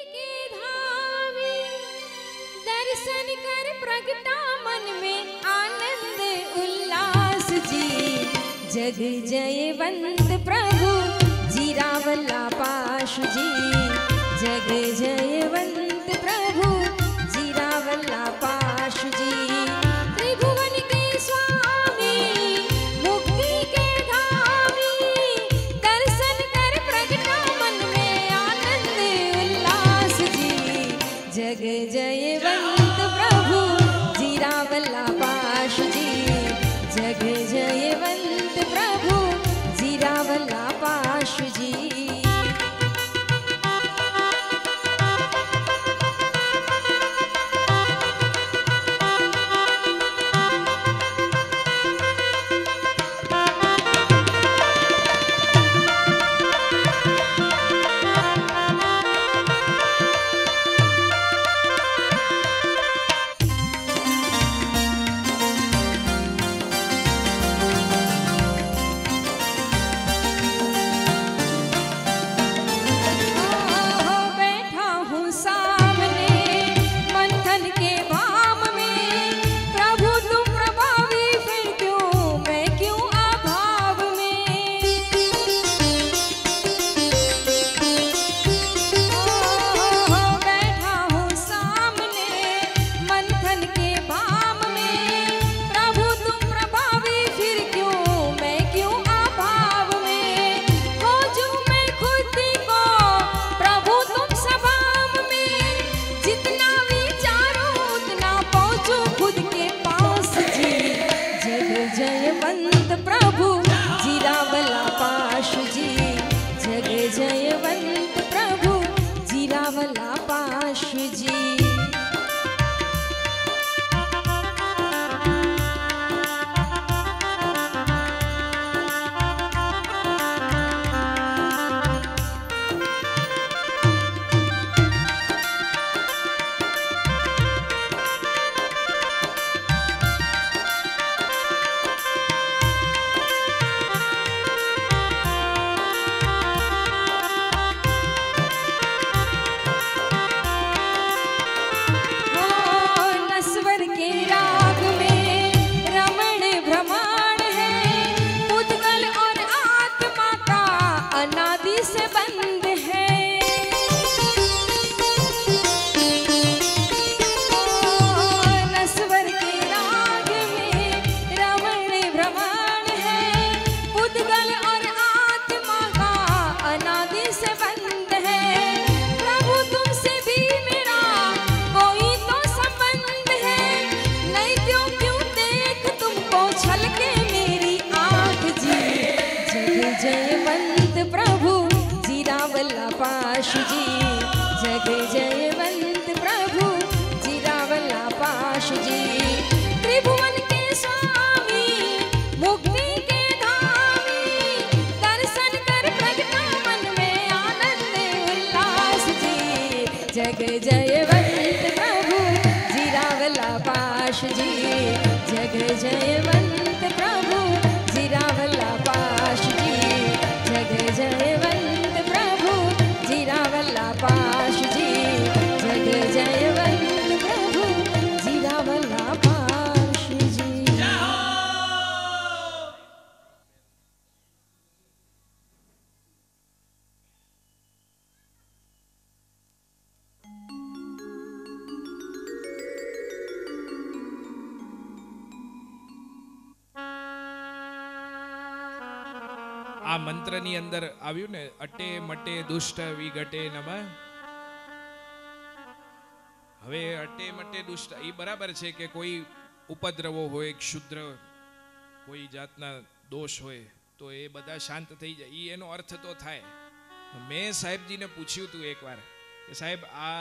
के धावे दर्शन कर प्रगटा मन में आनंद उल्लास जी। जग जयवंत प्रभु जीरावल्ला पाशु जी। जग जयवंत प्रभु जीरावल्ला पाशु जी। त्रिभुवन के स्वामी मुक्ति के धामी दर्शन कर प्रगटा मन में आनंद उल्लास जी। जग जयवंत प्रभु जीरावल्ला पाशु जी। जग जयवंत प्रभु जीरावल्ला पाशु जी। जयवंत प्रभु जीरावल्ला पाशु जी। जग जयवंत प्रभु जीरावल्ला पाशु जी। जयवंत प्रभु जीरावल्ला पाशु जी। जग जयवंत प्रभु जीरावल्ला पाशु जी। त्रिभुवन के स्वामी मुक्ति के धामी दर्शन कर प्रगटा मन में आनंद उल्लास जी। जग जयवंत प्रभु जीरावल्ला पाशु जी। जग जयवंत प्रभु जीरावल्ला पाशु जी। जग जयवंत प्रभु जीरावल्ला पाशु जी। जग जयवंत प्रभु जीरावल्ला पाशु जी। આ મંત્રની અંદર આવ્યું ને અટે મટે દુષ્ટ વિઘટે નમઃ. હવે અટે મટે દુષ્ટ એ બરાબર છે કે કોઈ ઉપદ્રવો હોય, ક્ષુદ્ર કોઈ જાતના દોષ હોય તો એ બધા શાંત થઈ જાય, એ એનો અર્થ તો થાય. મેં સાહેબજીને પૂછ્યું હતું એકવાર કે સાહેબ આ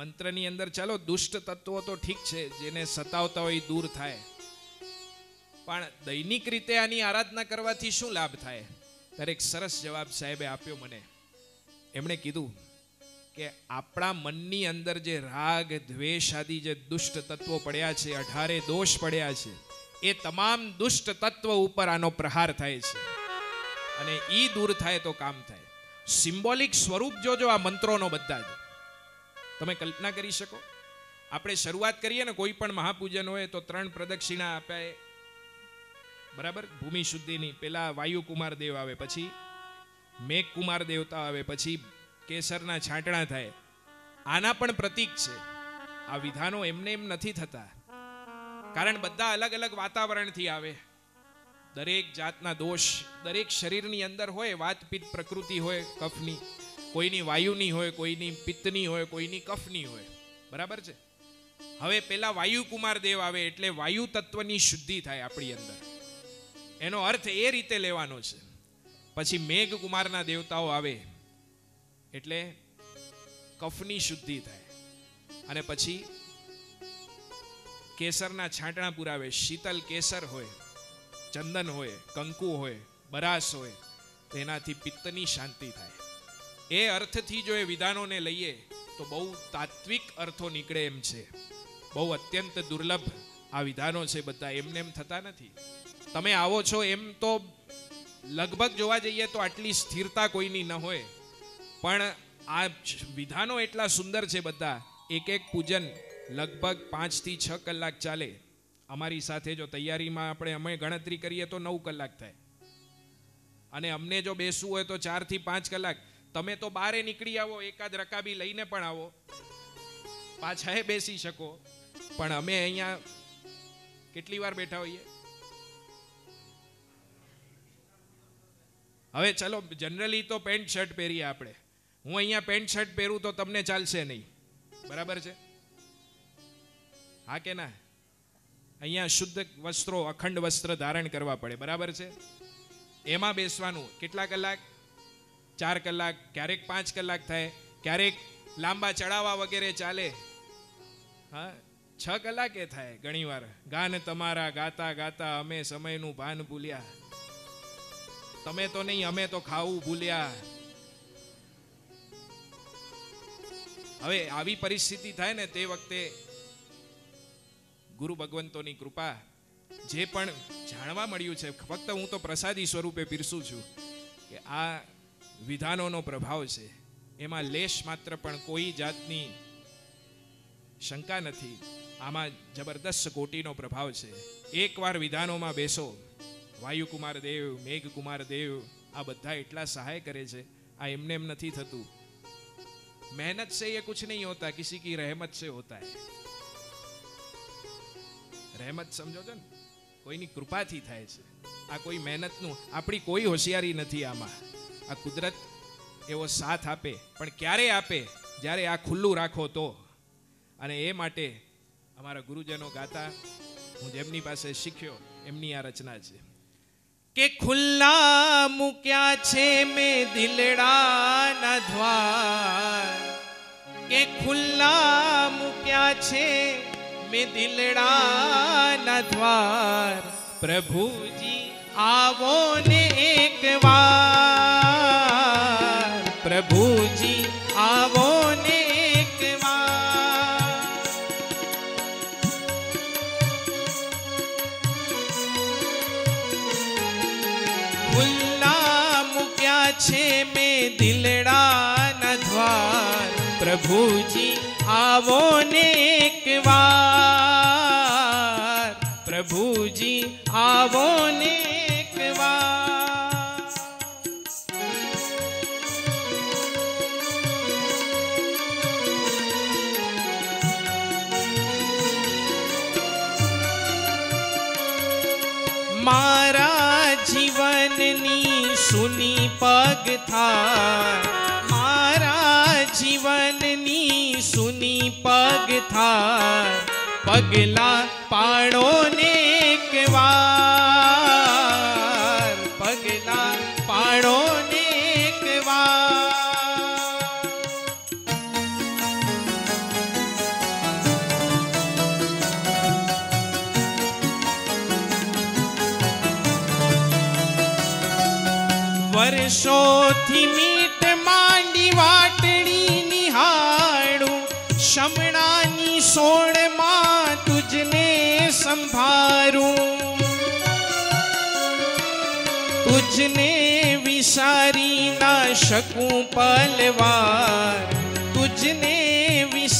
મંત્રની અંદર ચાલો દુષ્ટ તત્વો તો ઠીક છે, જેને સતાવતા હોય દૂર થાય, પણ દૈનિક રીતે આની આરાધના કરવાથી શું લાભ થાય? ત્યારે એક સરસ જવાબ સાહેબે આપ્યો મને. એમણે કીધું કે આપણા મનની અંદર જે રાગ દ્વેષ આદિ જે દુષ્ટ તત્વો પડ્યા છે, 18 દોષ પડ્યા છે, એ તમામ દુષ્ટ તત્વ ઉપર આનો પ્રહાર થાય છે અને ઈ દૂર થાય તો કામ થાય. સિમ્બોલિક સ્વરૂપ જોજો આ મંત્રોનો બધા જ. તમે કલ્પના કરી શકો? આપણે શરૂઆત કરીએ ને કોઈ પણ મહાપૂજન હોય તો 3 પ્રદક્ષિણા આપાય, બરાબર? ભૂમિ શુદ્ધિની. પેલા વાયુકુમાર દેવ આવે, પછી મેઘકુમાર દેવતા આવે, પછી કેસરના છાંટણા થાય. આના પણ પ્રતીક છે. આ વિધાનો એમને એમ નથી થતા, કારણ બધા અલગ અલગ વાતાવરણથી આવે. દરેક જાતના દોષ દરેક શરીરની અંદર હોય. વાત પિત્ત પ્રકૃતિ હોય કફની, કોઈની વાયુની હોય, કોઈની પિત્તની હોય, કોઈની કફની હોય, બરાબર છે? હવે પેલા વાયુકુમાર દેવ આવે એટલે વાયુ તત્વની શુદ્ધિ થાય આપણી અંદર, એનો અર્થ એ રીતે લેવાનો છે. પછી મેઘ કુમારના દેવતાઓ આવે એટલે કફની શુદ્ધિ થાય. અને પછી કેસરના છાંટણા પુરાવે. શીતલ કેસર હોય, ચંદન હોય, કંકુ હોય, બરાસ હોય, તો એનાથી પિત્તની શાંતિ થાય. એ અર્થથી જો એ વિધાનોને લઈએ તો બહુ તાત્વિક અર્થો નીકળે એમ છે. બહુ અત્યંત દુર્લભ આ વિધાનો છે. બધા એમને એમ થતા નથી. તમે આવો છો એમ તો લગભગ જોવા જઈએ તો આટલી સ્થિરતા કોઈની ન હોય, પણ આ વિધાનો એટલા સુંદર છે બધા. એક એક પૂજન લગભગ 5 થી 6 કલાક ચાલે. અમારી સાથે જો તૈયારીમાં અમે ગણતરી કરીએ તો 9 કલાક થાય, અને અમને જો બેસવું હોય તો 4 થી 5 કલાક. તમે તો બારે નીકળી આવો, એકાદ રકાબી લઈને પણ આવો, પાછા બેસી શકો. પણ અમે અહીંયા કેટલી વાર બેઠા હોઈએ? હવે ચલો, જનરલી તો પેન્ટ શર્ટ પહેરીએ આપણે. હું અહીંયા પેન્ટ શર્ટ પહેરું તો તમને ચાલશે નહીં, બરાબર છે? હા કે ના? અહીંયા શુદ્ધ વસ્ત્રો, અખંડ વસ્ત્ર ધારણ કરવા પડે, બરાબર છે? એમાં બેસવાનું કેટલા કલાક? 4 કલાક, ક્યારેક 5 કલાક થાય, ક્યારેક લાંબા ચડાવવા વગેરે ચાલે. હા, 6 કલાકે થાય ઘણી વાર. ગાન તમારા ગાતા ગાતા અમે સમયનું ભાન ભૂલ્યા. તમે તો નહીં, અમે તો ખાવું ભૂલ્યા. હવે આવી પરિસ્થિતિ થાય ને તે વખતે ગુરુ ભગવંતોની કૃપા, જે પણ જાણવા મળ્યું છે, ફક્ત હું તો પ્રસાદી સ્વરૂપે પીરસું છું, કે આ વિધાનોનો પ્રભાવ છે. એમાં લેશ માત્ર પણ કોઈ જાતની શંકા નથી. આમાં જબરદસ્ત કોટીનો પ્રભાવ છે. એકવાર વિધાનોમાં બેસો, વાયુકુમાર દેવ, મેઘકુમાર દેવ, આ બધા એટલા સહાય કરે છે. આ એમને એમ નથી થતું. मेहनत से ये कुछ नहीं होता, किसी की रहमत से होता है. રહેમત સમજો છો ને, કોઈની કૃપાથી થાય છે. આ કોઈ મહેનતનું, આપણી કોઈ હોશિયારી નથી આમાં. આ કુદરત એવો સાથ આપે, પણ ક્યારે આપે? જ્યારે આ ખુલ્લું રાખો તો. અને એ માટે અમારા ગુરુજનો ગાતા, હું જેમની પાસે શીખ્યો એમની આ રચના છે કે ખુલ્લા મૂક્યા છે મેં દિલડાના દ્વાર, કે ખુલ્લા મૂક્યા છે મેં દિલડાના દ્વાર. પ્રભુજી આવો ને એક વાર, પ્રભુજી આવો ને એક વાર. ખુલ્લા મૂક્યા છે મેં દિલડાના દ્વાર, પ્રભુજી આવો ને એક વાર, પ્રભુજી આવો ને એક વાર. મારા જીવનની સુની પગ થાય, મારા જીવનની સુની પગ થાય. પગલા પાડો ને એક વાર, પગલા પાડો ને એક વાર. વર્ષોથી મીટ માંડી વાટડી નિહાળું, શમણાની સોળમાં તુજને સંભારું. તુજને વિસારી ના શકું પલવાર, તુજને વિસારી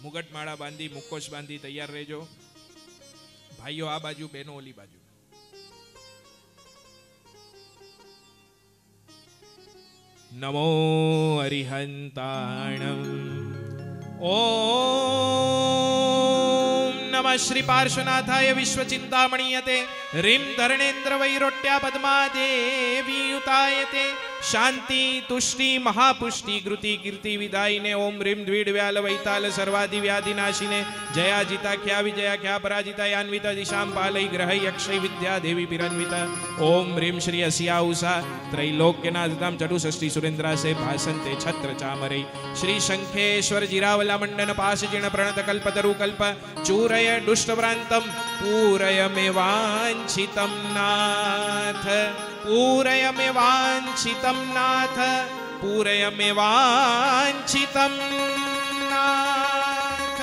મુગટમાળા બાંધી, મુખોશ બાંધી તૈયાર રહેજો. ભાઈઓ આ બાજુ, બહેનો ઓલી બાજુ. નમો હરિહંતાણમ. ઓમ નમઃ શ્રી પાર્શ્વનાથાય વિશ્વચિંતામણીયતે રીમ ધરણેન્દ્ર વૈરોટ્યા પદ્માદેવી યુતાયતે શાંતિ તુષ્ટિ મહાપુષ્ટિ કૃતિ કીર્તિ વિદાયિને ઓમ રીમ દ્વિડ વ્યાલ વૈતાલ સર્વાધિ વ્યાધિ નાશિને જયા જીતા ખ્યા વિજયા ખ્યા પરાજિતા યાન્વિત દિશામ પાલય ગ્રહૈ અક્ષય વિદ્યા દેવી પિરન્વિત ઓમ રીમ શ્રી અસિયા ઉષા ત્રૈલોક્યનાથમ ચતુષષ્ઠી સુરેન્દ્રાસે ભાસંતે છત્ર ચામરૈ શ્રી શંખેશ્વર જીરાવલા મંડન પાસજીણ પ્રણત કલ્પતરુ કલ્પ ચૂરય દુષ્ટવ્રાંતમ પૂરય મે વાંછિતમ નાથ પૂરય મે વાંછિતમ નાથ પૂરય મે વાંછિતમ નાથ.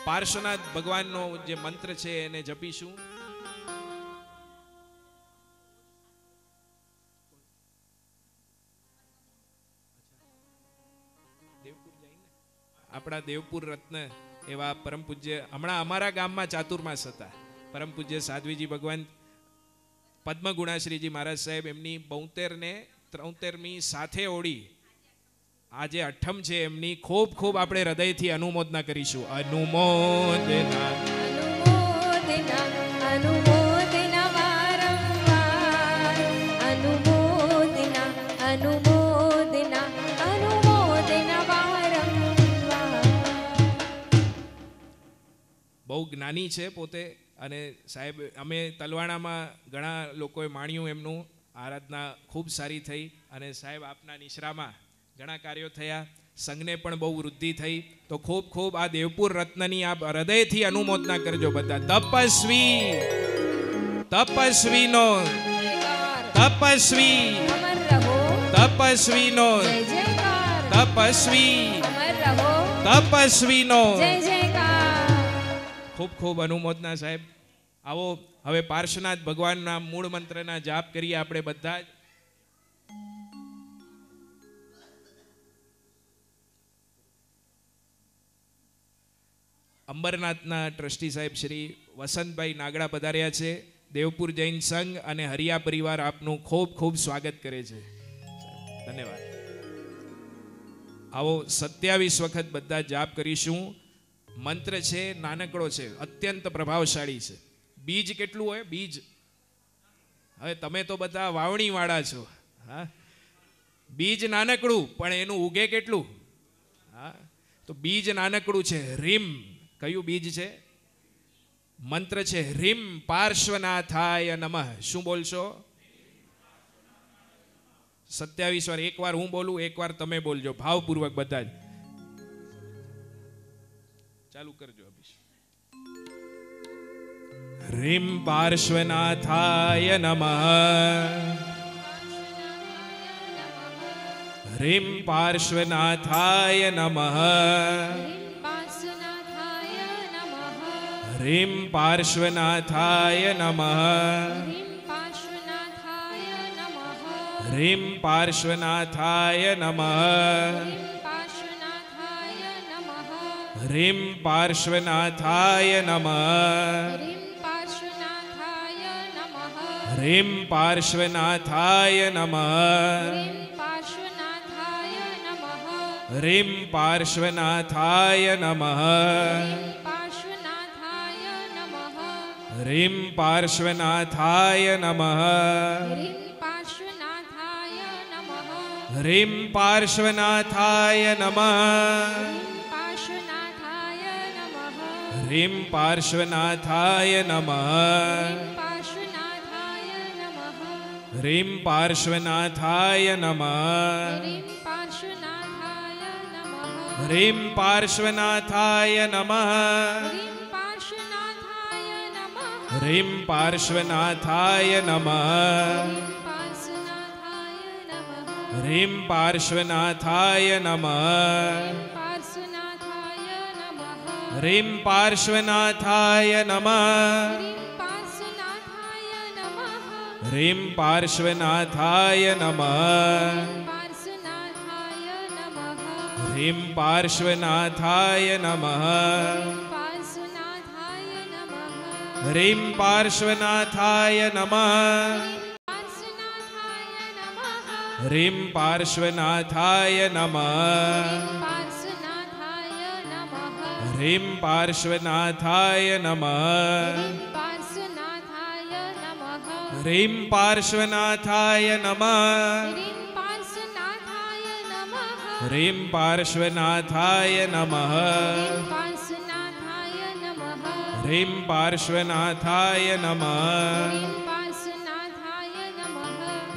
પાર્શ્વનાથ ભગવાનનો જે મંત્ર છે એને જપીશું. આપણા દેવપુર રત્ન એવા પરમ પૂજ્ય હમણાં અમારા ગામમાં ચાતુર્માસ હતા. પરમ પૂજ્ય સાધ્વીજી ભગવાન પદ્મગુણાશ્રીજી મહારાજ સાહેબ એમની 72 ને 73મી સાથે ઓળી આજે 8મ છે એમની. ખૂબ ખૂબ આપણે હૃદયથી અનુમોદના કરીશું. અનુમોદના અનુમોદના અનુમોદના વારંવાર અનુમોદના અનુમોદના અનુમોદના વારંવાર. બહુ જ્ઞાની છે પોતે. અને સાહેબ અમે તલવાણામાં ઘણા લોકોએ માણ્યું એમનું. આરાધના ખૂબ સારી થઈ. અને સાહેબ આપના નિશ્રામાં ઘણા કાર્યો થયા. સંઘને પણ બહુ વૃદ્ધિ થઈ. તો ખૂબ ખૂબ આ દેવપુર રત્નની આપ હૃદયથી અનુમોદના કરજો બધા. તપસ્વી તપસ્વીનો તપસ્વી અમર રહો તપસ્વીનો જય જયકાર તપસ્વી અમર રહો તપસ્વીનો જય જયકાર. ખૂબ ખૂબ અનુમોદના સાહેબ. આવો હવે પાર્શ્વનાથ ભગવાનના મૂળ મંત્રના જાપ કરીએ આપણે બધા જ. અંબરનાથના ટ્રસ્ટી સાહેબ શ્રી વસંતભાઈ નાગડા પધાર્યા છે. દેવપુર જૈન સંઘ અને હરિયા પરિવાર આપનું ખૂબ ખૂબ સ્વાગત કરે છે. ધન્યવાદ. આવો 27 વખત બધા જાપ કરીશું. મંત્ર છે, નાનકડો છે, અત્યંત પ્રભાવશાળી છે. બીજ કેટલું હોય? બીજ હવે તમે તો બધા વાવણી વાળા છો. હા, બીજ નાનકડું પણ એનું ઉગે કેટલું. હા, તો બીજ નાનકડું છે. રીમ કયું બીજ છે? મંત્ર છે રીમ પાર્શ્વનાથાય નમઃ. શું બોલશો? 27 વાર. એક વાર હું બોલું, એક વાર તમે બોલજો ભાવપૂર્વક બધા જ. ચાલુ કરજો અભિષેક. રીમ પાર્શ્વનાથાય નમઃ. રીમ પાર્શ્વનાથાય નમઃ. રીમ પાર્શ્વનાથાય નમઃ. રીમ પાર્શ્વનાથાય નમઃ. રીમ પાર્શ્વનાથાય નમઃ. રીમ પાર્શ્વનાથાય નમઃ. રીમ પાર્શ્વનાથાય નમઃ. રીમ પાર્શ્વનાથાય નમઃ. રીમ પાર્શ્વનાથાય નમઃ. રીમ પાર્શ્વનાથાય નમઃ. રીમ પાર્શ્વનાથાય નમઃ. રીમ પાર્શ્વનાથાય નમઃ. રીમ પાર્શ્વનાથાય નમઃ. રીમ પાર્શ્વનાથાય નમઃ. રીમ પાર્શ્વનાથાય નમઃ. રીમ પાર્શ્વનાથાય નમઃ. ह्रीं पार्श्वनाथाय नमः पार्श्वनाथाय नमः ह्रीं पार्श्वनाथाय नमः पार्श्वनाथाय नमः ह्रीं पार्श्वनाथाय नमः ह्रीं पार्श्वनाथाय नमः ह्रीं पार्श्वनाथाय नमः ह्रीं पार्श्वनाथाय नमः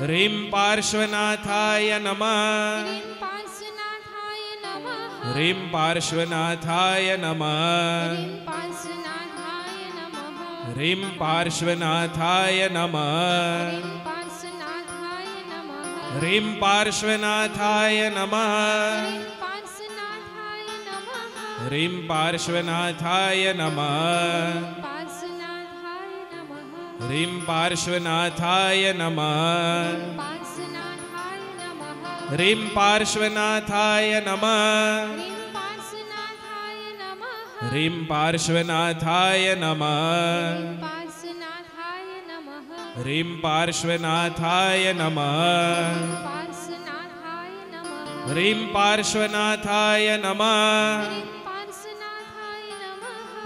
ह्रीं पार्श्वनाथाय नमः ह्रीं पार्श्वनाथाय नमः ह्रीं पार्श्वनाथाय नमः ह्रीं पार्श्वनाथाय नमः ह्रीं पार्श्वनाथाय नमः ह्रीं पार्श्वनाथाय नमः ह्रीं पार्श्वनाथाय नमः ह्रीं पार्श्वनाथाय नमः ह्रीं पार्श्वनाथाय नमः ह्रीं पार्श्वनाथाय नमः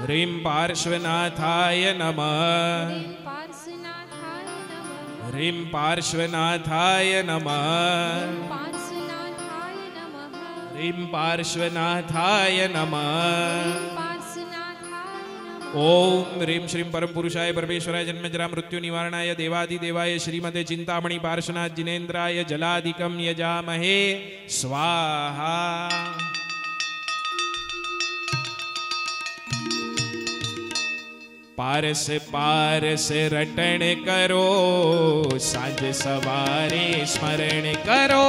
ह्रीं पार्श्वनाथाय नमः ह्रीं पार्श्वनाथाय नमः ह्रीं पार्श्वनाथाय नमः ओम ह्रीं श्रीं परम पुरुषाय परमेश्वराय जन्मजरा मृत्यु निवारणाय देवादिदेवाय श्रीमते चिंतामणि पार्श्वनाथ जिनेन्द्राय जलादिकं यजामहे स्वाहा। पारस पारस रटण करो सांझ सवारे स्मरण करो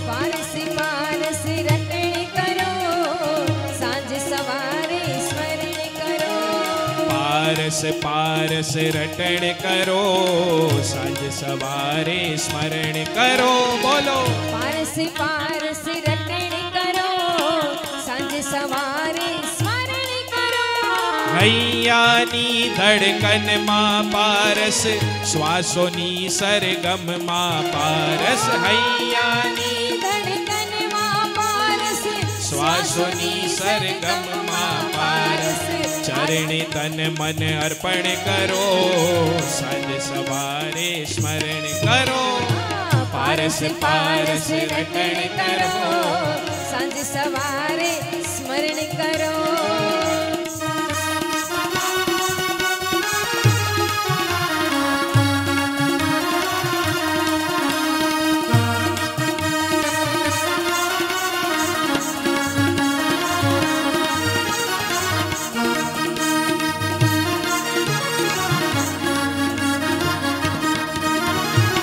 पारस पारस रटण करो सांझ सवारे स्मरण करो पारस पारस रटण करो सांझ सवारे स्मरण करो बोलो पारस पारस रटण करो सांझ सवारे स्मरण करो हૈયાની ધડકન માં પારસ શ્વાસોની સરગમ માં પારસ હૈયાની ધડકન માં પારસ શ્વાસોની સરગમ માં પારસ ચરણે તન મન અર્પણ કરો સાંજ સવારે સ્મરણ કરો પારસ પારસ રટણ કરો सांझ सवारे स्मरण करो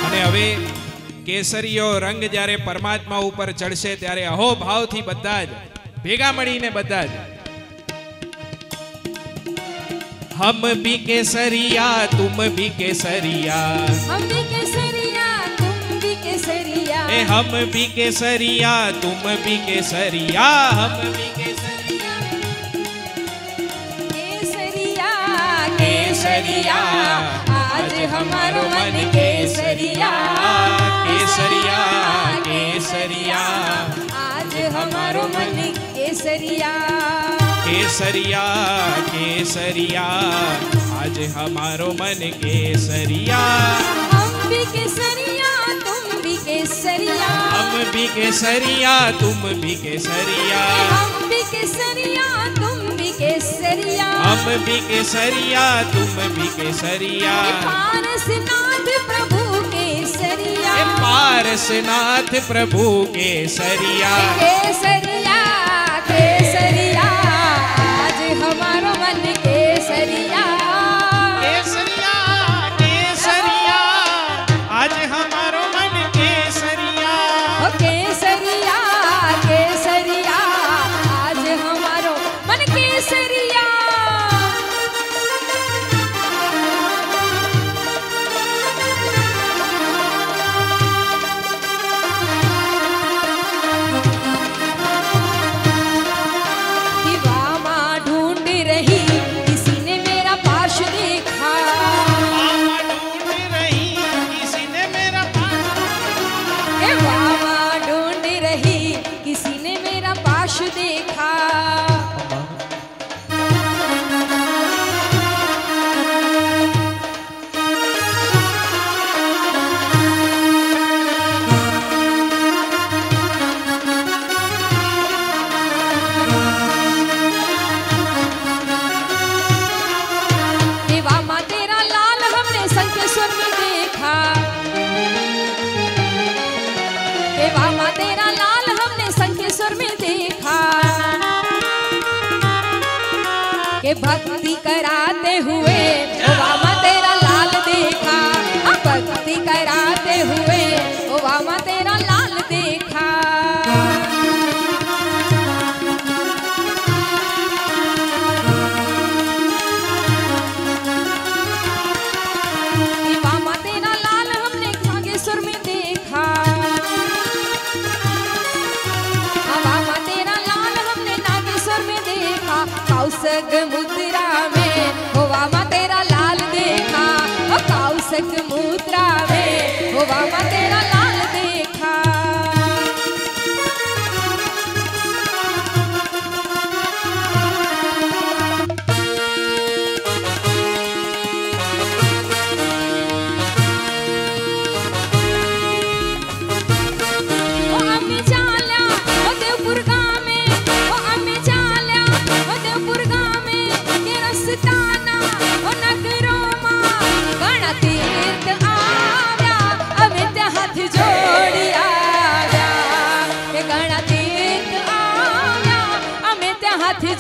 અને હવે કેસરીયો રંગ જ્યારે પરમાત્મા ઉપર ચડશે ત્યારે અહોભાવથી બધા જ ભેગા મળીને બધા જ हम भी केसरिया तुम भी केसरिया हम भी केसरिया तुम भी केसरिया हम भी केसरिया तुम भी केसरिया हम भी केसरिया केसरिया केसरिया आज हमारो मन केसरिया केसरिया केसरिया आज हमारो मन केसरिया केसरिया केसरिया आज हमारो मन केसरिया हम भी केसरिया तुम भी केसरिया हम भी केसरिया तुम भी केसरिया हम भी केसरिया तुम भी केसरिया हम भी केसरिया तुम भी केसरिया पारसनाथ प्रभु केसरिया पारसनाथ प्रभु केसरिया केसरिया केसरिया आज हमारो मन केसरिया केसरिया केसरिया आज हमारो मन केसरिया ओ केसरिया केसरिया आज हमारो मन केसरिया भक्ति कराते हुए वामा तेरा लाल देखा, भक्ति कराते हुए वामा तेरा लाल देखा। वामा तेरा लाल हमने नागेश्वर में देखा, वामा तेरा लाल हमने नागेश्वर में देखा। कौशक मुद्रा में वामा तेरा लाल देखा, कौशक मुद्रा में वामा तेरा लाल देखा।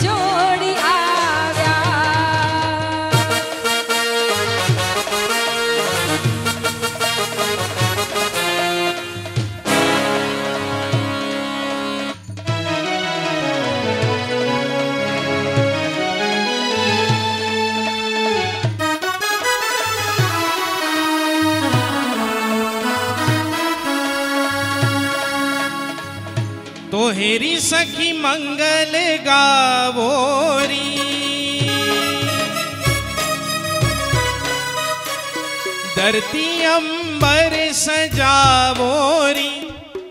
जोड़ी आव्या तो हेरी सखी मंगल गावोरी, धरती अंबर सजावोरी।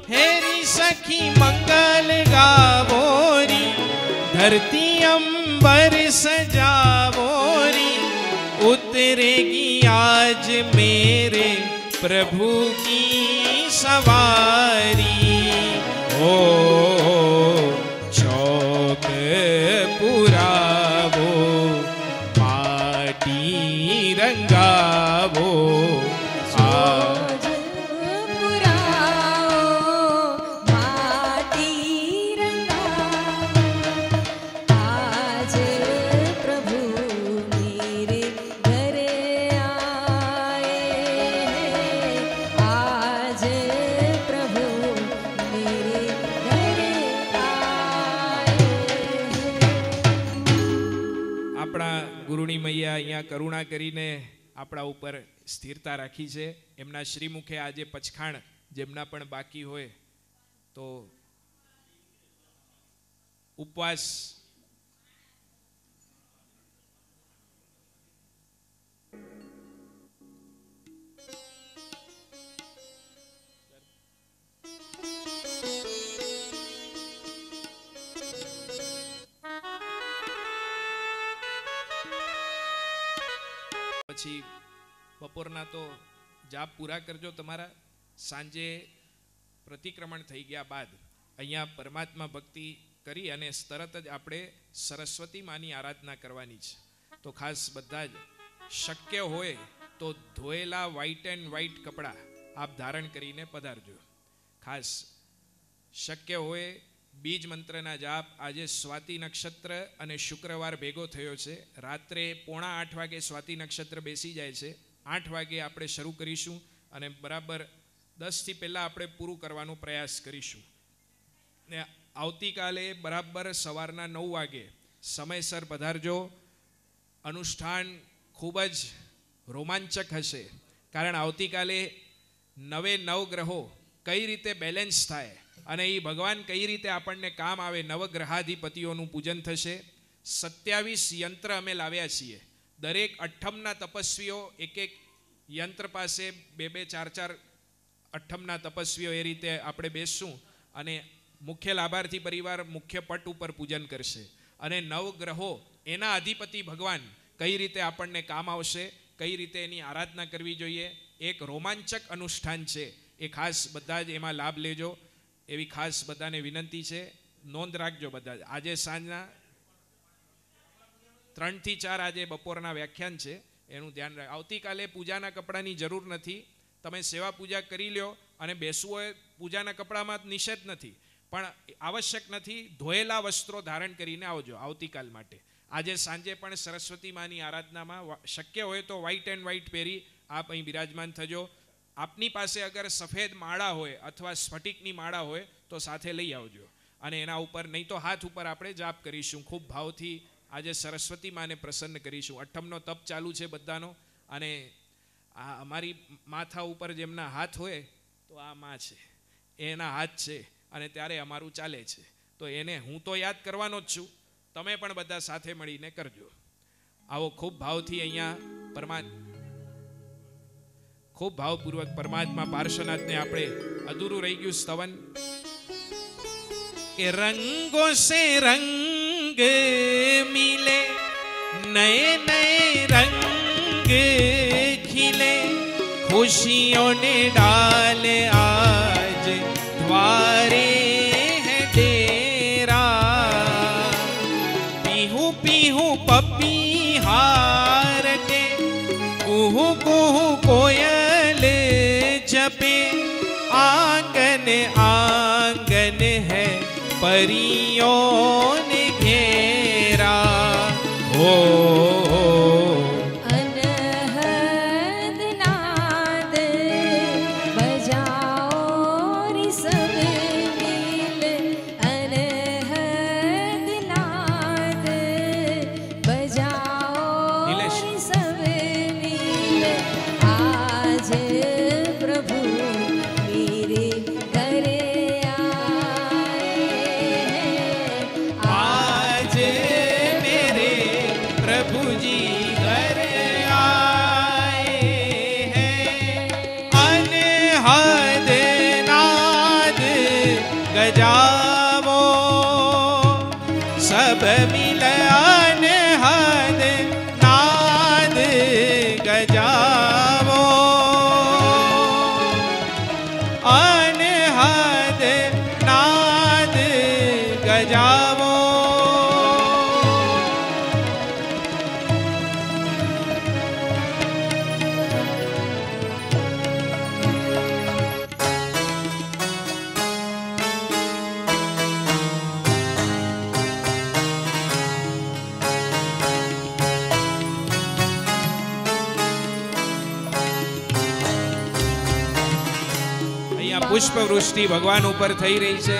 हेरी सखी मंगल गावोरी, धरती अंबर सजावोरी। उतरेगी आज मेरे प्रभु की सवारी, ओ चौक पुरावो, माटी रंगावो। आज पुराओ माटी रंगाओ, आज प्रभु मेरे घर आए हैं, आज प्रभु मेरे घर आए हैं। આપણા ગુરુની મૈયા અહીંયા કરુણા કરીને આપણા ઉપર સ્થિરતા રાખી છે। એમના શ્રીમુખે આજે પચખાણ જેમના પણ બાકી હોય તો ઉપવાસ પછી બપોરના તો જાપ પૂરા કરજો તમારા। સાંજે પ્રતિક્રમણ થઈ ગયા બાદ અહીંયા પરમાત્મા ભક્તિ કરી અને તરત જ આપણે સરસ્વતી માની આરાધના કરવાની છે। તો ખાસ બધા જ શક્ય હોય તો ધોયેલા વ્હાઈટ એન્ડ વ્હાઈટ કપડાં આપ ધારણ કરીને પધારજો। ખાસ શક્ય હોય બીજ મંત્રના જાપ। આજે સ્વાતિ નક્ષત્ર અને શુક્રવાર ભેગો થયો છે। રાત્રે 7:45 વાગે સ્વાતિ નક્ષત્ર બેસી જાય છે। 8 વાગે આપણે શરૂ કરીશું અને બરાબર 10 થી પહેલાં આપણે પૂરું કરવાનો પ્રયાસ કરીશું। ને આવતીકાલે બરાબર સવારના 9 વાગે સમયસર પધારજો। અનુષ્ઠાન ખૂબ જ રોમાંચક હશે, કારણ આવતીકાલે 9 ગ્રહો કઈ રીતે બેલેન્સ થાય અને એ ભગવાન કઈ રીતે આપણને કામ આવે, નવગ્રહાધિપતિઓનું પૂજન થશે। 27 યંત્ર અમે લાવ્યા છીએ। દરેક અઠ્ઠમના તપસ્વીઓ એક યંત્ર પાસે 2-2, 4-4 અઠ્ઠમના તપસ્વીઓ એ રીતે આપણે બેસશું અને મુખ્ય લાભાર્થી પરિવાર મુખ્ય પટ ઉપર પૂજન કરશે અને નવગ્રહો એના અધિપતિ ભગવાન કઈ રીતે આપણને કામ આવશે, કઈ રીતે એની આરાધના કરવી જોઈએ। એક રોમાંચક અનુષ્ઠાન છે, એ ખાસ બધા જ એમાં લાભ લેજો એવી ખાસ બધાને વિનંતી છે। નોંધ રાખજો બધા। આજે સાંજના 3 થી 4 આજે બપોરના વ્યાખ્યાન છે, એનું ધ્યાન રાખ। આવતીકાલે પૂજાના કપડાની જરૂર નથી, તમે સેવા પૂજા કરી લ્યો અને બેસવું હોય પૂજાના કપડામાં નિષેધ નથી, પણ આવશ્યક નથી। ધોયેલા વસ્ત્રો ધારણ કરીને આવજો આવતીકાલ માટે। આજે સાંજે પણ સરસ્વતી માની આરાધનામાં શક્ય હોય તો વ્હાઇટ એન્ડ વ્હાઇટ પહેરી આપ અહીં બિરાજમાન થજો. આપની પાસે અગર સફેદ માળા હોય અથવા સ્ફટિકની માળા હોય તો સાથે લઈ આવજો, અને એના ઉપર નહીં તો હાથ ઉપર આપણે જાપ કરીશું. ખૂબ ભાવથી આજે સરસ્વતી માને પ્રસન્ન કરીશું. અઠમનો તપ ચાલુ છે બધાનો, અને આ અમારી માથા ઉપર જેમના હાથ હોય તો આ માં છે, એના હાથ છે, અને ત્યારે અમારું ચાલે છે. તો એને હું તો યાદ કરવાનો જ છું, તમે પણ બધા સાથે મળીને કરજો. આવો ખૂબ ભાવથી અહીંયા ખૂબ ભાવપૂર્વક પરમાત્મા પાર્શ્વનાથને આપણે અધૂરું રહી ગયું સ્તવન કે રંગો સે રંગ મિલે નए नए रंग खिले खुशियों ने डाल आज द्वारे है डेरा पीहू पीहू पपी हार के कुहू कुहू कोयल जपे आंगन आंगन है परियों ने घेरा हो પુષ્પવૃષ્ટિ ભગવાન ઉપર થઈ રહી છે.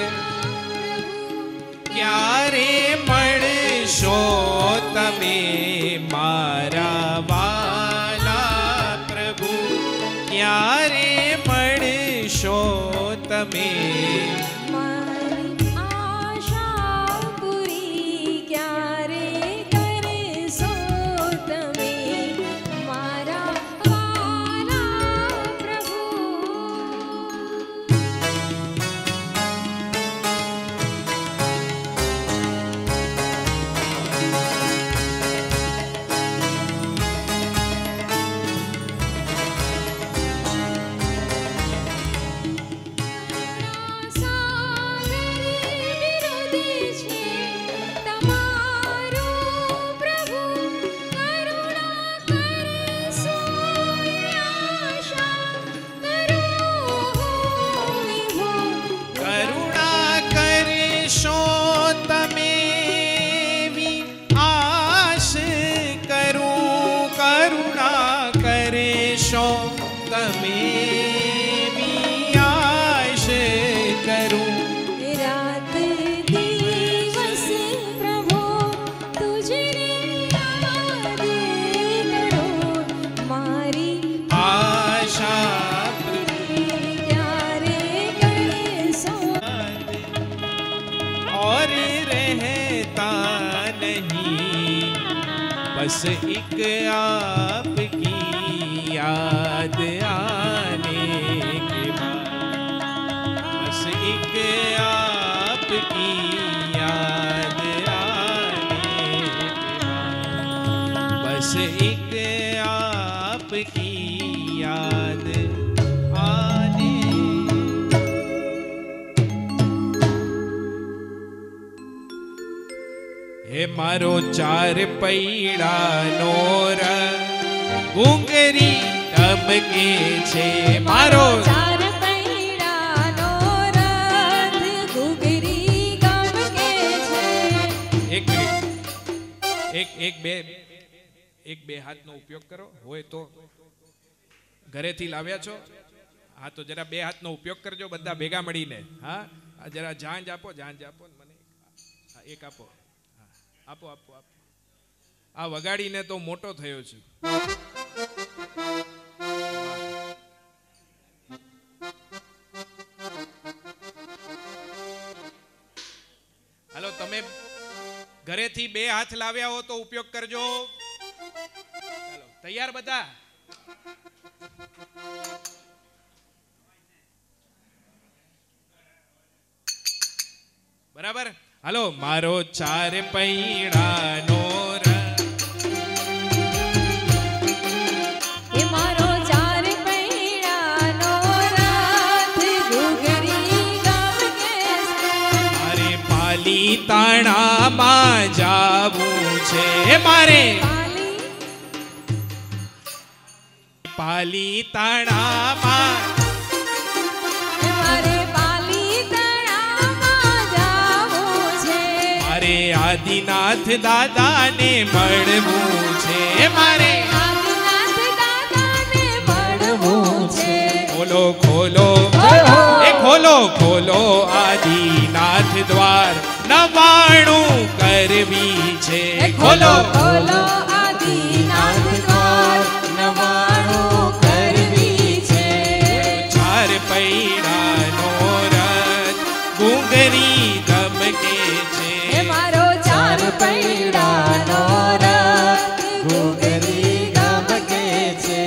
ક્યારે મળશો તમે મારા વાલા પ્રભુ, ક્યારે મળશો તમે बस एक आपकी याद आने के बाद, बस एक आपकी याद आने के बाद, बस एक आपकी याद आने. हे मारो चार પૈડાનો ઘૂંઘરી ટમકે છે, મારો ચાર પૈડાનો રથ ઘૂંઘરી ગમકે છે. એક મિનિટ, એક એક બે હાથનો ઉપયોગ કરો, હોય તો ઘરેથી લાવ્યા છો, હા તો જરા બે હાથનો ઉપયોગ કરજો બધા ભેગા મળીને. હા, જરા ઝાંઝ આપો મને. હા, એક આપો. હા, આપો. આ વગાડીને તો મોટો થયો છું. હાલો, તમે ઘરેથી બે હાથ લાવ્યા હો તો ઉપયોગ કરજો. ચાલો, તૈયાર બધા? બરાબર. હાલો, મારો ચાર પૈડાનો મારો ચાર પૈડાનો રથ ઘૂઘરી ગામ કેસે. મારે પાલીતાણામાં જાવું છે, મારે પાલીતાણામાં આદિનાથ દાદાને મળવું છે, મારે આદિનાથ દાદાને મળવું છે. ખોલો ખોલો આદિનાથ દ્વાર, નવાણું કરવી છે. ખોલો આદિનાથ દ્વાર, નવાણું કરવી છે. ચાર પૈડાનો રથ ઘૂઘરી ધમકે છે. મારો ચાર પૈડાનો રથ ઘૂઘરી ધમકે છે.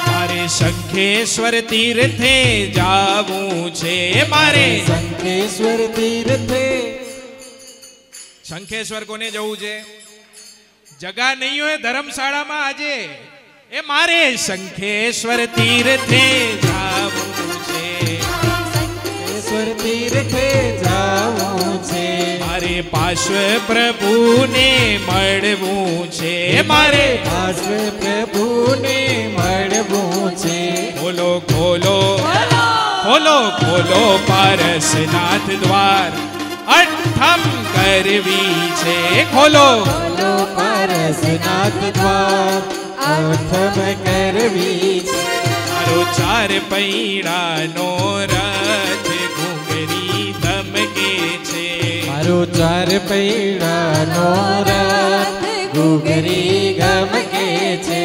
મારે શંખેશ્વર તીર્થે જાવું છે, મારે શંખેશ્વર તીર્થે. શંખેશ્વર કોને જવું છે? જગા નહીં હોય ધર્મશાળામાં આજે. એ મારે શંખેશ્વર તીર્થે જાવું છે. શંખેશ્વર તીર્થે જાવું છે. મારે પાર્શ્વ પ્રભુને મળવું છે, મારે પાર્શ્વ પ્રભુને મળવું છે. ખોલો પારસનાથ દ્વાર, અઠમ કરવી છે. ખોલો પારસનાથ દ્વાર, અઠમ કરવી છે. મારો ચાર પૈડાનો રથ ઘૂઘરી ધમકે છે. મારો ચાર પૈડાનો રથ ઘૂઘરી ગમકે છે.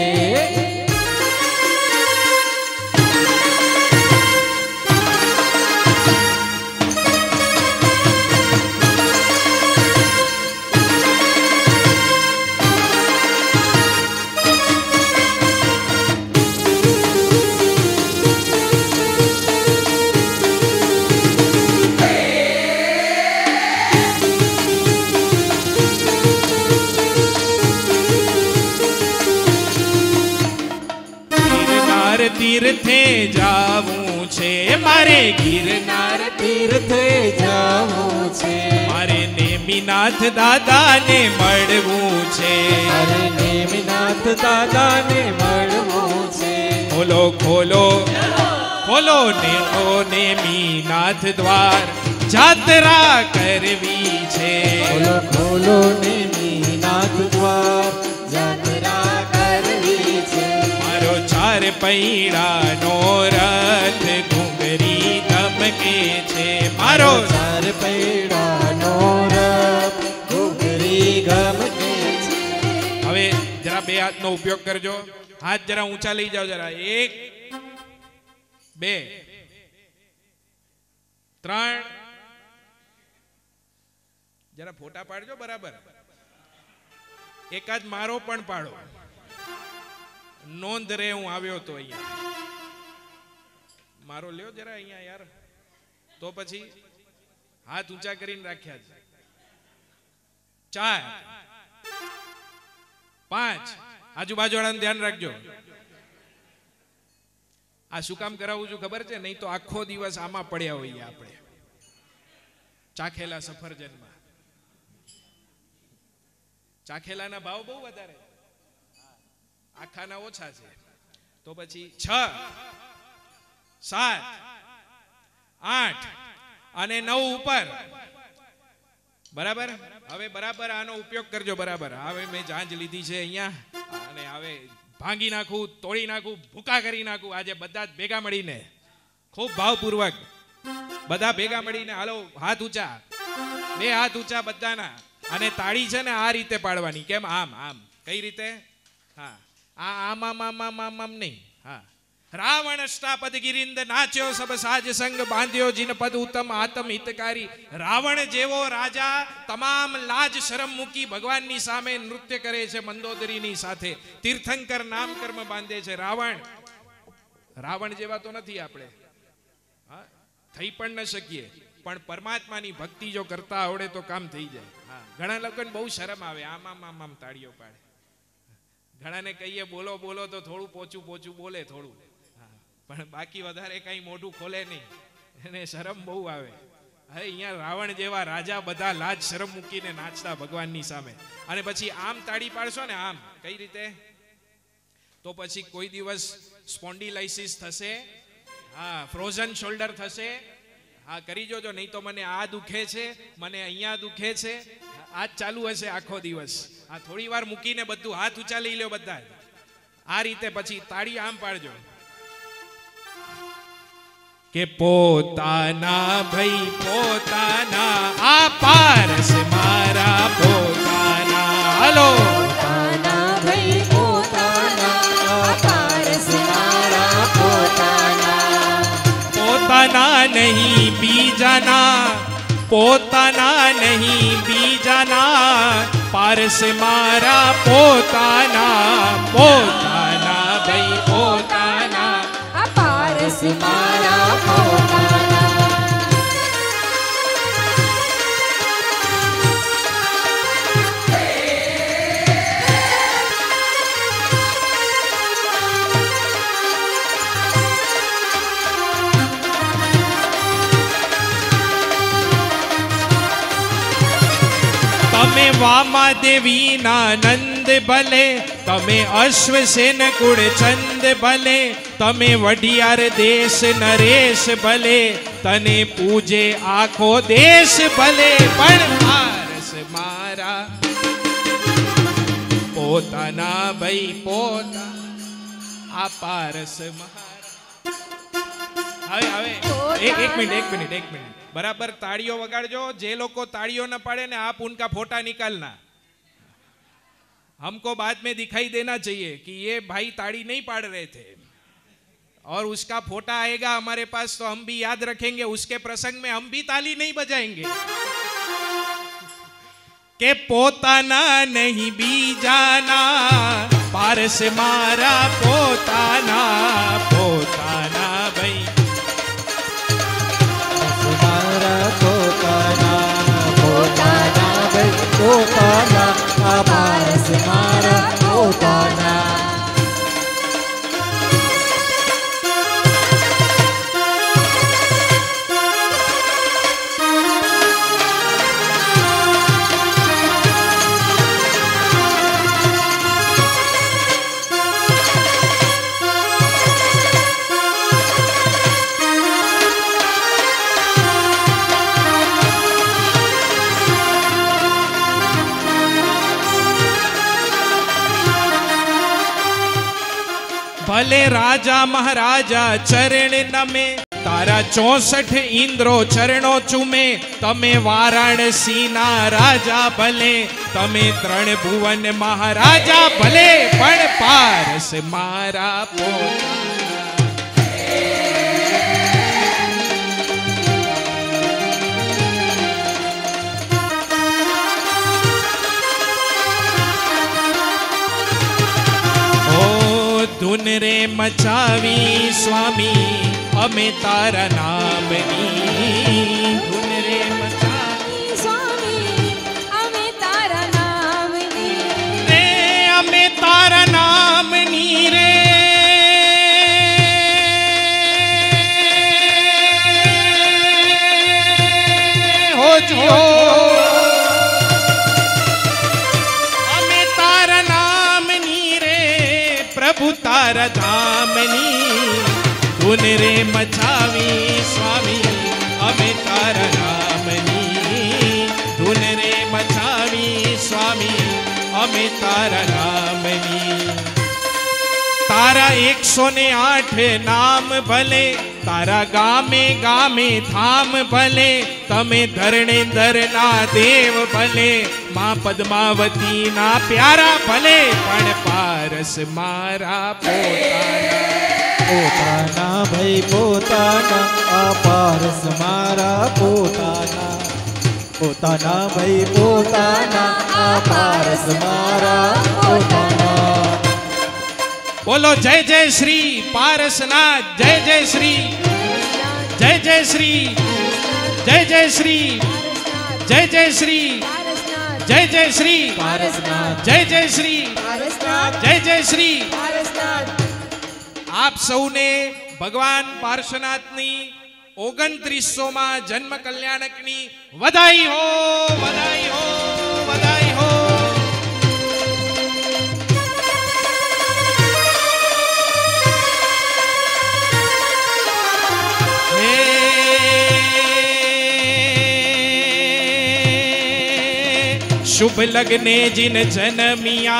તીર્થે જાવું છે, મારે ગિરનાર તીર્થે જાવું છે. મારે નેમિનાથ દાદાને મળવું છે. અરે નેમિનાથ દાદાને મળવું છે. ખોલો નેમિનાથ દ્વાર, જાત્રા કરવી છે. ખોલો નેમિનાથ દ્વાર, જાત્રા કરવી છે. મારો ચાર પૈડાનો રથ ઘૂઘરી ધમકે છે. મારો ચાર પૈડાનો રથ ઘૂઘરી ગમકે છે. હવે જરા બે હાથનો ઉપયોગ કરજો. હાથ જરા ઊંચા લઈ જાઓ, જરા 1 2 3. જરા ફોટા પાડજો બરાબર. એકાદ મારો પણ પાડો. નોંધ રે હું આવ્યો તો અહીંયા. મારો લ્યો જરા અહીંયા યાર. તો પછી હાથ ઊંચા કરીને રાખ્યા છે. 4 5. આજુબાજુવાળાને ધ્યાન રાખજો. આ શું કામ કરાવું છું ખબર છે? નહીં તો આખો દિવસ આમાં પડ્યા હોઈએ આપણે, ચાખેલા સફરજનમાં. ચાખેલાના ભાવ બહુ વધારે, આખાના ઓછા છે. તો પછી 6, 7, 8 અને 9 ઉપર. બરાબર. હવે બરાબર આનો ઉપયોગ કરજો. બરાબર. હવે મેં જાંજ લીધી છે અહીંયા, અને હવે ભાંગી નાખું, તોડી નાખું, ભૂકા કરી નાખું. આજે બધા જ ભેગા મળીને ખૂબ ભાવપૂર્વક બધા ભેગા મળીને હાલો, હાથ ઊંચા, 2 હાથ ઊંચા બધાના, અને તાળી છે ને આ રીતે પાડવાની. કેમ? આમ આમ. કઈ રીતે? હા, આમ આમ આમ આમ આમ આમ નહીં. હા. રાવણ અષ્ટાપદ ગિરિંદ નાચ્યો સબ સાજ સંગ બાંધ્યો જીન પદ ઉત્તમ આત્મ હિતકારી. રાવણ જેવો રાજા તમામ લાજ શરમ મૂકી ભગવાનની સામે નૃત્ય કરે છે મંદોદરીની સાથે. તીર્થંકર નામ કર્મ બાંધે છે. રાવણ જેવા તો નથી આપણે, હા, થઈ પણ ન શકીએ, પણ પરમાત્માની ભક્તિ જો કરતા આવડે તો કામ થઈ જાય. હા, ઘણા લોકોને બહુ શરમ આવે, આમ આમ આમ આમ તાળીઓ પાડે. ઘણાને કહીએ બોલો બોલો તો થોડું પોચું પોચું બોલે થોડું, પણ બાકી વધારે કઈ મોઢું ખોલે નહીં, એને શરમ બહુ આવે. હવે અહીંયા રાવણ જેવા રાજા બધા લાજ શરમ મૂકીને નાચતા ભગવાનની સામે. અને પછી આમ તાળી પાડશો ને આમ, કઈ રીતે? તો પછી કોઈ દિવસ સ્પોન્ડિલાઇસિસ થશે, હા, ફ્રોઝન શોલ્ડર થશે. હા, કરી જોજો, નહીં તો મને આ દુખે છે, મને અહીંયા દુખે છે, આ જ ચાલુ હશે આખો દિવસ. આ થોડી વાર મૂકીને બધું હાથ ઊંચા લઈ લો બધા, આ રીતે પછી તાળી આમ પાડજો કે પોતાના ભાઈ પોતાના, આ પારસ મારા પોતાના. હાલો, પોતાના ભાઈ પોતાના, આ પારસ મારા પોતાના. પોતાના નહીં બીજાના, પોતાના નહીં બીજાના, પારસ મારા પોતાના. પોતાના ભાઈ પોતાના, આ પારસ મારા પોતાના. તમે વામા દેવી ના નંદ ભલે, તમે અશ્વસેન કુળ ચંદ ભલે, તમે વઢિયાર દેશ નરેશ ભલે, તને પૂજે આખો દેશ ભલે, પણ પારસ મારા પોતાના ભાઈ પોતા. આ પારસ મારા. હવે એક મિનિટ બરાબર તાળીઓ વગાડજો. જે લોકો તાળીઓ न पाड़े ने आप उनका फोटा निकालना. हमको बाद में दिखाई देना चाहिए कि ये भाई ताड़ी नहीं पाड़ रहे थे, और उसका फोटा आएगा हमारे पास तो हम भी याद रखेंगे. उसके प्रसंग में हम भी ताली नहीं बजाएंगे के पोताना नहीं बीजाना, पारस मारा पोताना. पोताना भाई પોતાના, પોતાના ભાઈ પોતાના, આ પારસ મારા પોતાના. भले राजा महाराजा चरण नमे, तारा 64 इंद्रो चरणों चूमे. तमे वाराणसी ना राजा भले, तमे 3 भुवन महाराजा भले, पण पारस मारा पोताना. धुन रे मचावी स्वामी अमे तारा नामनी. धुन रे मचावी स्वामी अमे तारा नामनी. रे अमे तारा नामनी रे. हो जो તારા ધામની ધૂન રે મચાવી સ્વામી અમે તારા નામની ધૂન રે મચાવી સ્વામી અમે તારા નામની તારા 108 નામ ભલે તારા ગામે ગામે ધામ ભલે તમે ધરણેન્દ્ર ના દેવ ભલે માં પદ્માવતી ના પ્યારા ભલે પણ પારસ મારા પોતાના ભાઈ પોતાના આ પારસ મારા પોતાના પોતાના ભાઈ પોતાના આ પારસ મારા પોતાના બોલો જય જય શ્રી પારસનાથ જય જય શ્રી જય જય શ્રી જય જય શ્રી જય જય શ્રી જય જય શ્રી પારસનાથ જય જય શ્રી જય જય શ્રી આપ સૌને ભગવાન પાર્શ્વનાથની 2900માં જન્મ કલ્યાણકની વધાઈ હો વધાઈ હો વધાઈ હો शुभ लगने जिन जन्मिया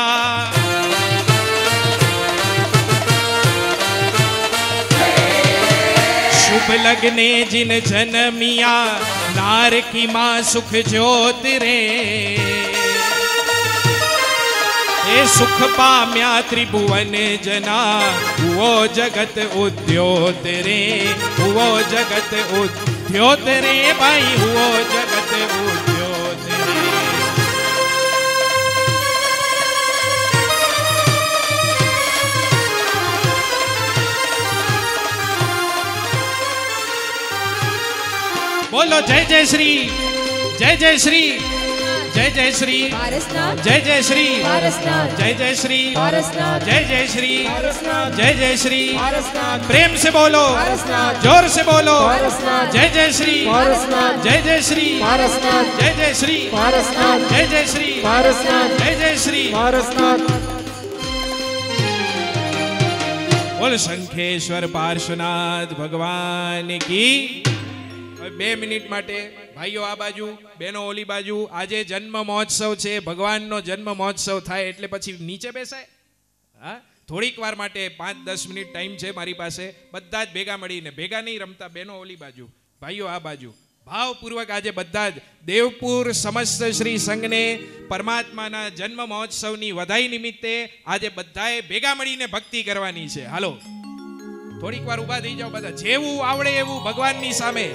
शुभ लगने जिन जन्मिया नार की माँ सुख ज्योत रे ए सुख पाम्या त्रिभुवन जना वो जगत उद्योत रे वो जगत उद्योत रे भाई वो जगत उद्योत रे बोलो जय जय श्री जय जय श्री जय जय श्री जय जय श्री जय जय श्री जय जय श्री जय जय श्री प्रेम से बोलो जोर से बोलो जय जय श्री जय जय श्री जय जय श्री जय जय श्री जय जय श्री बोल शंखेश्वर पार्श्वनाथ भगवान की 2 મિનિટ માટે ભાઈઓ આ બાજુ બહેનો ઓલી બાજુ આજે જન્મ મહોત્સવ છે ભગવાનનો જન્મ મહોત્સવ થાય એટલે પછી નીચે બેસાય હા થોડીક વાર માટે 5-10 મિનિટ ટાઈમ છે મારી પાસે બધા જ ભેગા મળીને ભેગા નહીં રમતા બહેનો ઓલી બાજુ ભાઈઓ આ બાજુ ભાવપૂર્વક આજે બધા જ દેવપુર સમસ્ત શ્રી સંઘને પરમાત્માના જન્મ મહોત્સવની વધાઈ નિમિત્તે આજે બધાએ ભેગા મળીને ભક્તિ કરવાની છે હાલો થોડીક વાર ઊભા થઈ જાઓ બધા જેવું આવડે એવું ભગવાનની સામે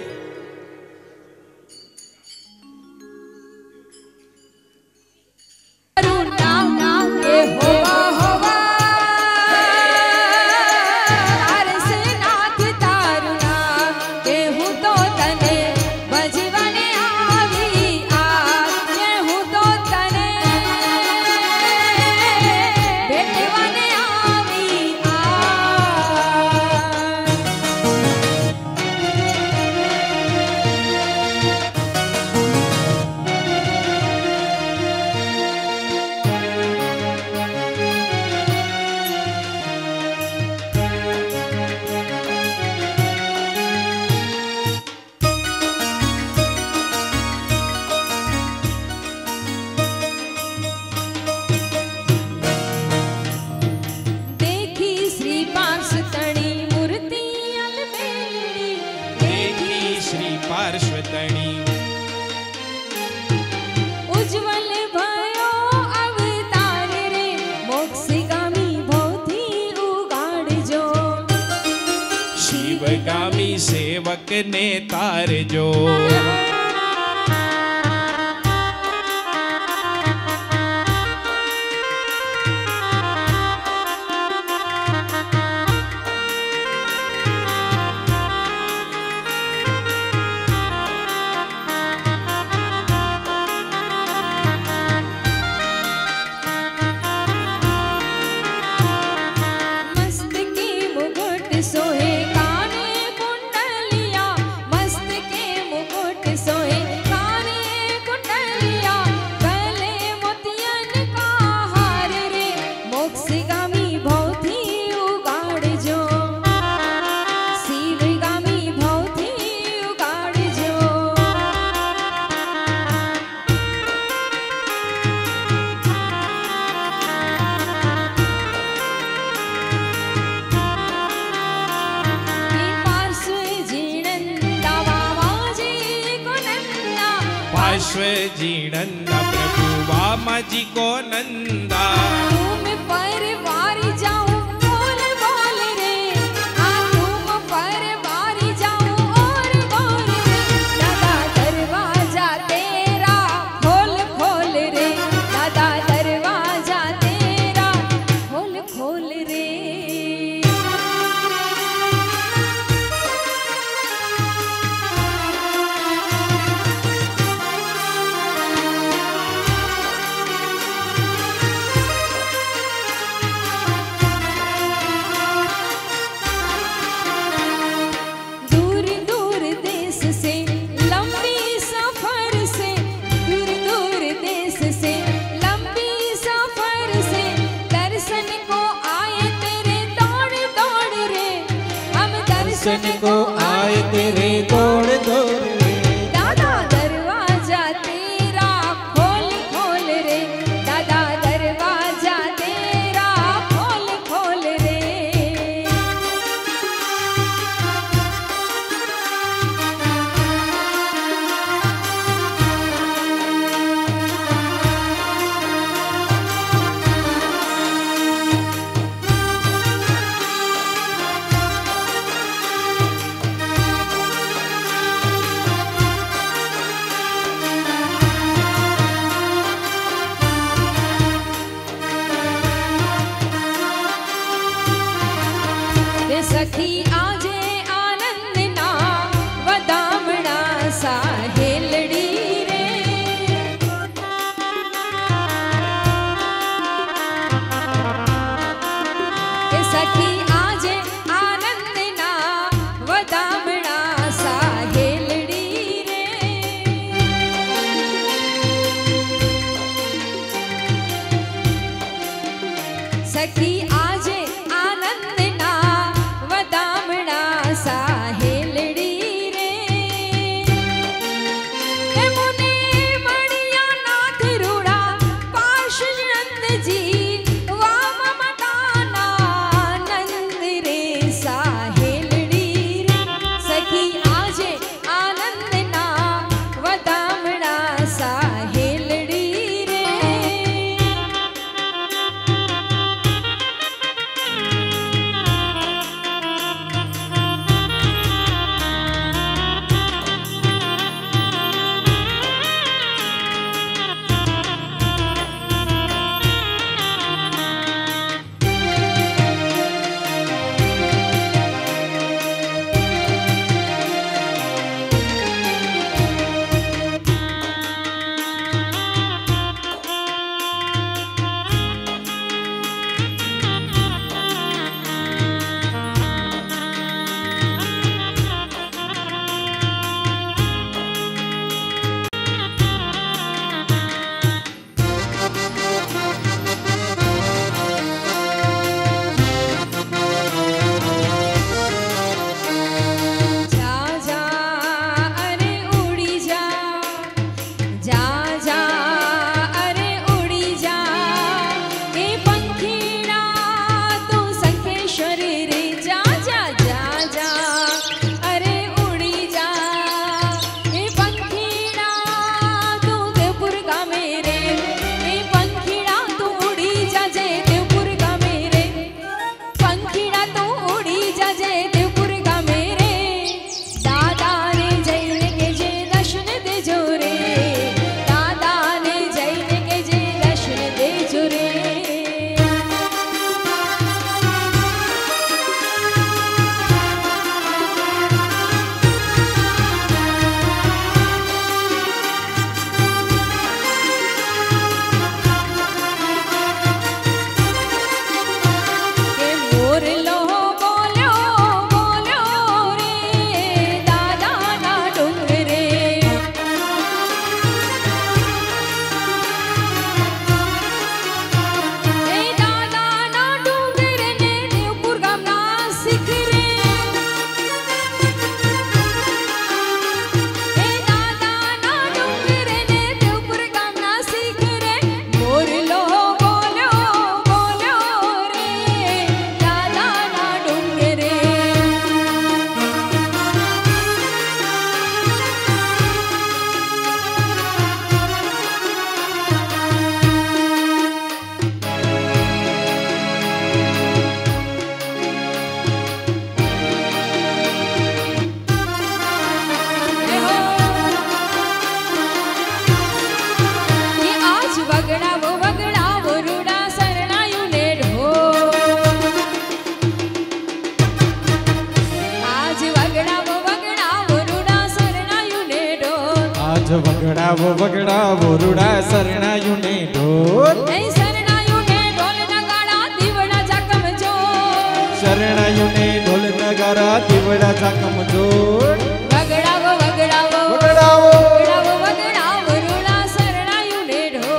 सेवक ने तारजो सोहे काने कुंडलिया मस्त के मुकुट सो अश्व जी नंदा प्रभु वामा जी को नंदा। तुम पर वारी जाऊं बोल बोल रे, हाँ तुम पर वारी जाऊं और बोल रे, दादा दरवाजा तेरा खोल खोल रे, दादा दरवाजा तेरा खोल खोल रे। दूर दूर देश से लंबी सफर से, दूर दूर देश से लंबी सफर से, दर्शन को आए तेरे दौड़ दौड़ रे, हम दर्शन दर्शन को आए तेरे दौड़ दौड़ रे। दादा दरवाजा तेरा खोल खोल रे, दादा दरवाजा तेरा खोल खोल रे। आज वगड़ावो वगड़ावो रूड़ा शरणायु ने ढोल शरणायु ने ढोल नगाड़ा दीवड़ा जाकम जोड़ शरणायु ने ढोल नगाड़ा दीवड़ा जाकम जोड़ वगड़ावो वगड़ावो वगड़ावो वगड़ावो वगड़ावो रूड़ा शरणायु ने ढोल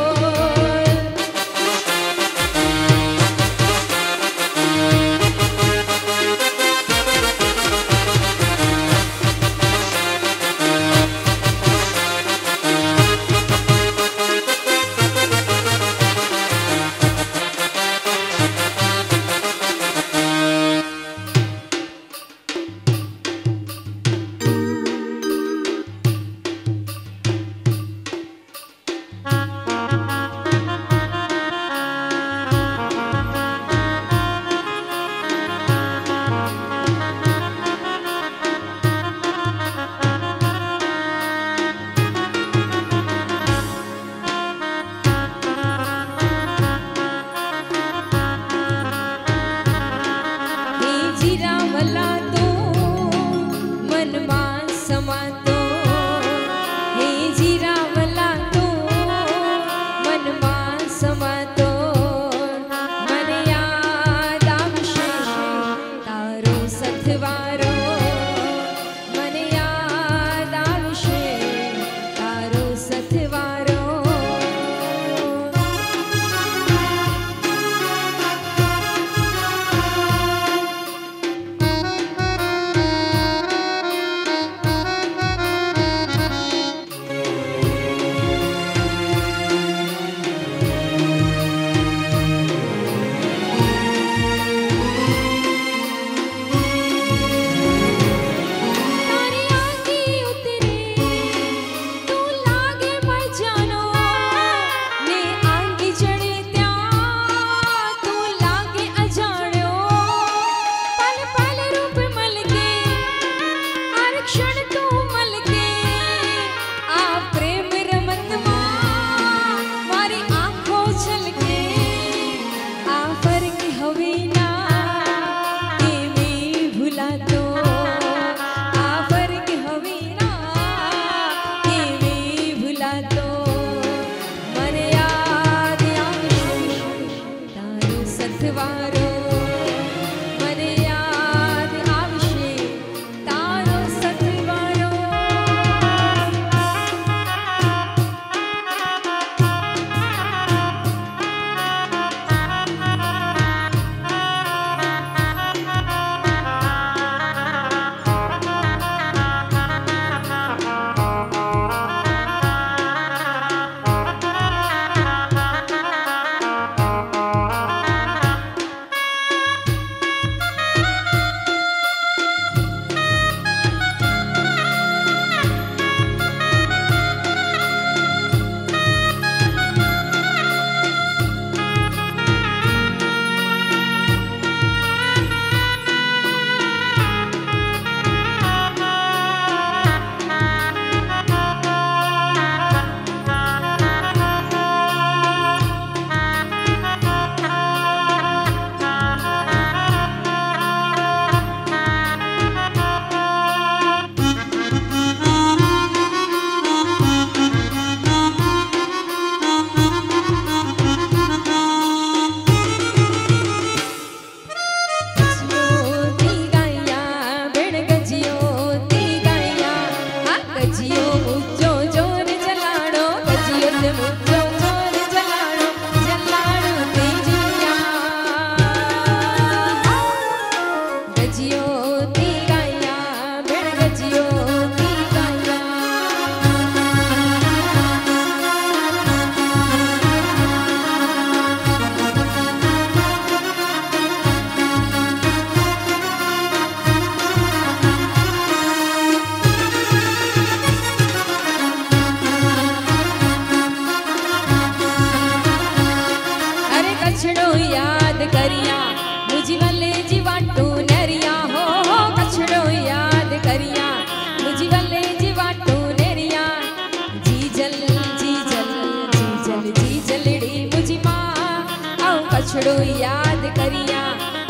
कछड़ो याद करिया,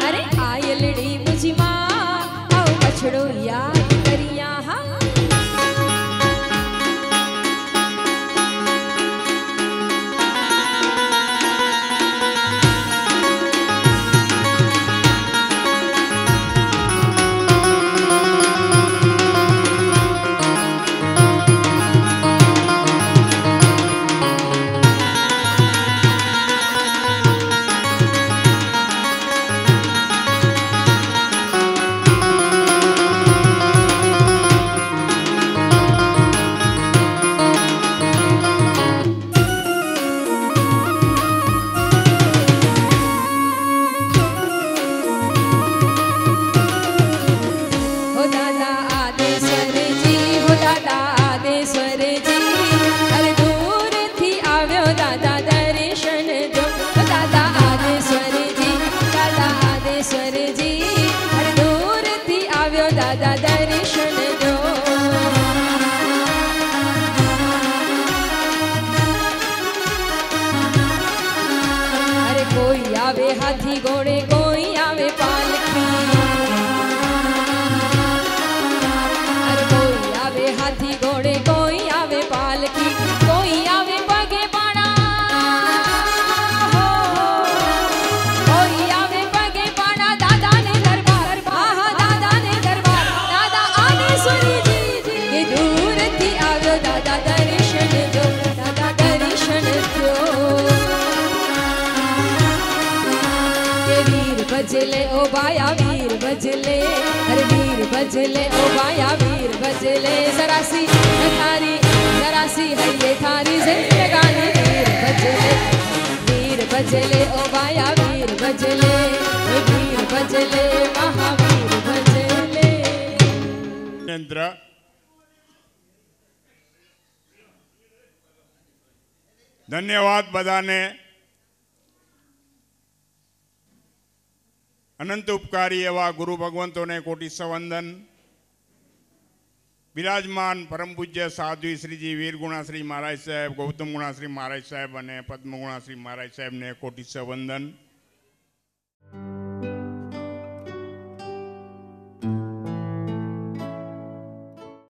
अरे आयलड़ी मुझी माँ आओ कछड़ो याद करिया। हाँ हाथी घोड़े कोई आवे पालकी अरे कोई आवे हाथी घोड़े कोई आवे पालकी कोई आवे पगे पाड़ा कोई आवे पगे पाड़ा दादा ने दरबार आहा दादा ने दरबार दादा आने सुनी जी के दूर थी आवे दादा दर्शन दो दादा दर्शन दो के वीर बजले ओ बाया वीर बजले अरे वीर बजले ओ बाया वीर बजले जरा सी है ये थारी जिंदगानी वीर बजले ओ बाया वीर बजले महावीर बजले यंत्र धन्यवाद बधाने अनंत उपकारी एवं गुरु भगवंतों ने कोटि सवंदन विराजमान परम पूज्य साध्वी श्रीजी वीर गुणाश्री महाराज साहेब गौतम गुणाश्री महाराज साहेब और पद्म गुणाश्री महाराज साहेब ने कोटि सवंदन।